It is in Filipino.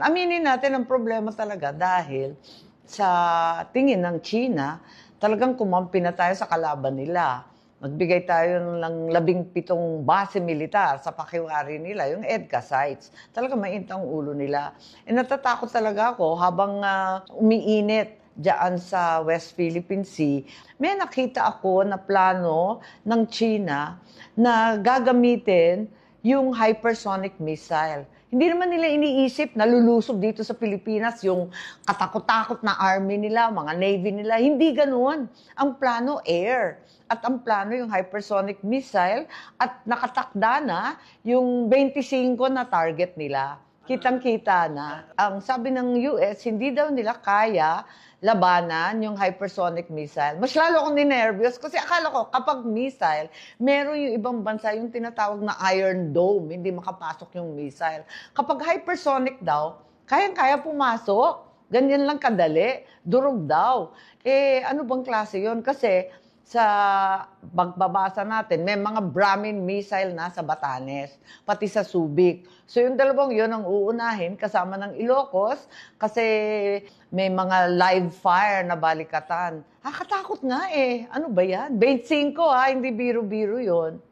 Aminin natin ang problema talaga dahil sa tingin ng China, talagang kumampi na tayo sa kalaban nila. Magbigay tayo ng 17 base militar sa pakiwari nila, yung EDCA sites. Talagang mainit ang ulo nila. Natatakot talaga ako habang umiinit diyan sa West Philippine Sea, may nakita ako na plano ng China na gagamitin yung hypersonic missile. Hindi naman nila iniisip na lulusob dito sa Pilipinas yung katakot-takot na army nila, mga navy nila. Hindi ganoon. Ang plano, air. At ang plano yung hypersonic missile at nakatakda na yung 25 na target nila. Kitang-kita na. Ang sabi ng US, hindi daw nila kaya labanan yung hypersonic missile. Mas lalo akong ninervyos kasi akala ko kapag missile, meron yung ibang bansa yung tinatawag na Iron Dome, hindi makapasok yung missile. Kapag hypersonic daw, kayang-kaya pumasok. Ganyan lang kadali. Durog daw. Ano bang klase yun? Kasi sa pagbabasa natin, may mga Brahmin missile na sa Batanes, pati sa Subic. So yung dalawang yun ang uunahin kasama ng Ilocos kasi may mga live fire na balikatan. Katakot nga eh. Ano ba yan? 25 hindi biro-biro yun.